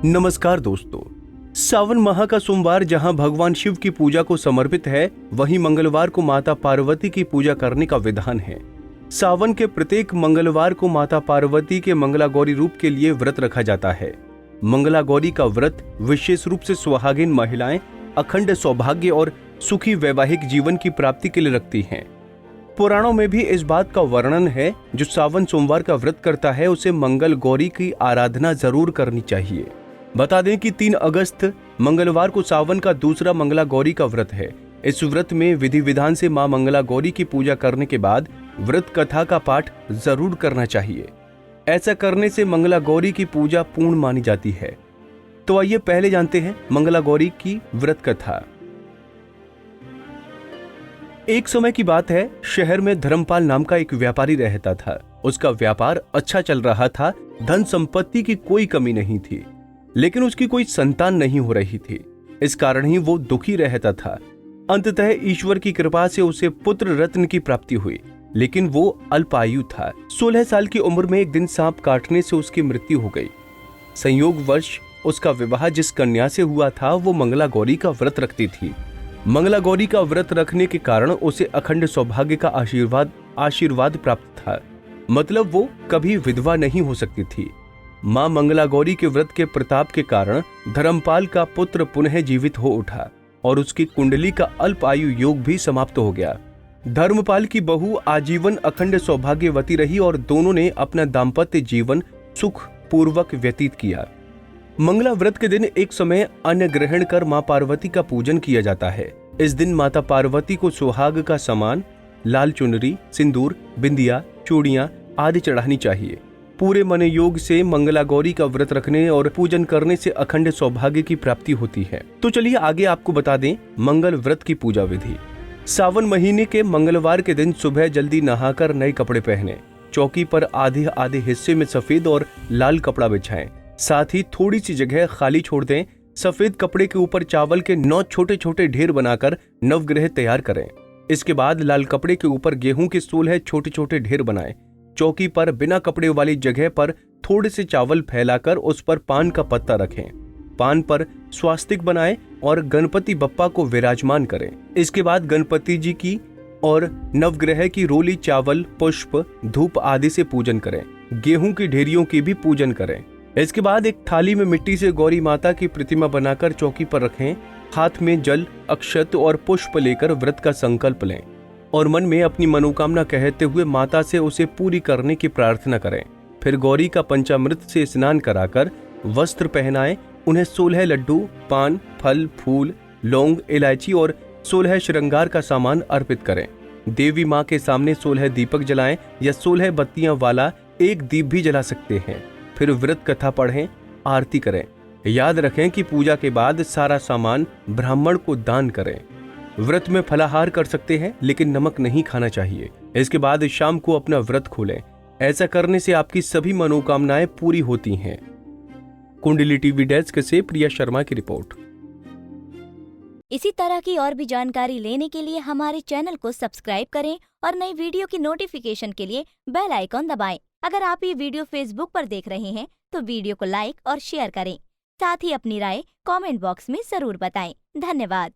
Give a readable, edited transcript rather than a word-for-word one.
नमस्कार दोस्तों। सावन माह का सोमवार जहां भगवान शिव की पूजा को समर्पित है, वहीं मंगलवार को माता पार्वती की पूजा करने का विधान है। सावन के प्रत्येक मंगलवार को माता पार्वती के मंगला गौरी रूप के लिए व्रत रखा जाता है। मंगला गौरी का व्रत विशेष रूप से सुहागिन महिलाएं अखंड सौभाग्य और सुखी वैवाहिक जीवन की प्राप्ति के लिए रखती हैं। पुराणों में भी इस बात का वर्णन है, जो सावन सोमवार का व्रत करता है उसे मंगल गौरी की आराधना जरूर करनी चाहिए। बता दें कि 3 अगस्त मंगलवार को सावन का दूसरा मंगला गौरी का व्रत है। इस व्रत में विधि विधान से मां मंगला गौरी की पूजा करने के बाद व्रत कथा का पाठ जरूर करना चाहिए। ऐसा करने से मंगला गौरी की पूजा पूर्ण मानी जाती है। तो आइए पहले जानते हैं मंगला गौरी की व्रत कथा। एक समय की बात है, शहर में धर्मपाल नाम का एक व्यापारी रहता था। उसका व्यापार अच्छा चल रहा था, धन संपत्ति की कोई कमी नहीं थी, लेकिन उसकी कोई संतान नहीं हो रही थी। इस कारण ही वो दुखी रहता था। अंततः ईश्वर की कृपा से उसे पुत्र रत्न की प्राप्ति हुई, लेकिन वो अल्पायु था। 16 साल की उम्र में एक दिन सांप काटने से उसकी मृत्यु हो गई। संयोगवश उसका विवाह जिस कन्या से हुआ था वो मंगला गौरी का व्रत रखती थी। मंगला गौरी का व्रत रखने के कारण उसे अखंड सौभाग्य का आशीर्वाद प्राप्त था। मतलब वो कभी विधवा नहीं हो सकती थी। मां मंगला गौरी के व्रत के प्रताप के कारण धर्मपाल का पुत्र पुनः जीवित हो उठा और उसकी कुंडली का अल्प आयु योग भी समाप्त हो गया। धर्मपाल की बहू आजीवन अखंड सौभाग्यवती रही और दोनों ने अपना दाम्पत्य जीवन सुख पूर्वक व्यतीत किया। मंगला व्रत के दिन एक समय अन्न ग्रहण कर मां पार्वती का पूजन किया जाता है। इस दिन माता पार्वती को सुहाग का सामान, लाल चुनरी, सिंदूर, बिंदिया, चूड़ियां आदि चढ़ानी चाहिए। पूरे मन योग से मंगला गौरी का व्रत रखने और पूजन करने से अखंड सौभाग्य की प्राप्ति होती है। तो चलिए आगे आपको बता दें मंगल व्रत की पूजा विधि। सावन महीने के मंगलवार के दिन सुबह जल्दी नहाकर नए कपड़े पहने, चौकी पर आधे हिस्से में सफेद और लाल कपड़ा बिछाएं। साथ ही थोड़ी सी जगह खाली छोड़ दें। सफेद कपड़े के ऊपर चावल के 9 छोटे छोटे ढेर बनाकर नवग्रह तैयार करें। इसके बाद लाल कपड़े के ऊपर गेहूं के 16 छोटे छोटे ढेर बनाएं। चौकी पर बिना कपड़े वाली जगह पर थोड़े से चावल फैलाकर उस पर पान का पत्ता रखें। पान पर स्वास्तिक बनाएं और गणपति बप्पा को विराजमान करें। इसके बाद गणपति जी की और नवग्रह की रोली, चावल, पुष्प, धूप आदि से पूजन करें। गेहूं की ढेरियों की भी पूजन करें। इसके बाद एक थाली में मिट्टी से गौरी माता की प्रतिमा बनाकर चौकी पर रखें। हाथ में जल, अक्षत और पुष्प लेकर व्रत का संकल्प लें और मन में अपनी मनोकामना कहते हुए माता से उसे पूरी करने की प्रार्थना करें। फिर गौरी का पंचामृत से स्नान कराकर वस्त्र पहनाएं। उन्हें 16 लड्डू, पान, फल, फूल, लौंग, इलायची और 16 श्रृंगार का सामान अर्पित करें। देवी माँ के सामने 16 दीपक जलाएं या 16 बत्तियां वाला एक दीप भी जला सकते हैं। फिर व्रत कथा पढ़ें, आरती करें। याद रखें कि पूजा के बाद सारा सामान ब्राह्मण को दान करें। व्रत में फलाहार कर सकते हैं, लेकिन नमक नहीं खाना चाहिए। इसके बाद शाम को अपना व्रत खोलें। ऐसा करने से आपकी सभी मनोकामनाएं पूरी होती हैं। कुंडली टीवी डेस्क से प्रिया शर्मा की रिपोर्ट। इसी तरह की और भी जानकारी लेने के लिए हमारे चैनल को सब्सक्राइब करें और नई वीडियो की नोटिफिकेशन के लिए बेल आइकॉन दबाएं। अगर आप ये वीडियो फेसबुक पर देख रहे हैं तो वीडियो को लाइक और शेयर करें। साथ ही अपनी राय कमेंट बॉक्स में जरूर बताएं। धन्यवाद।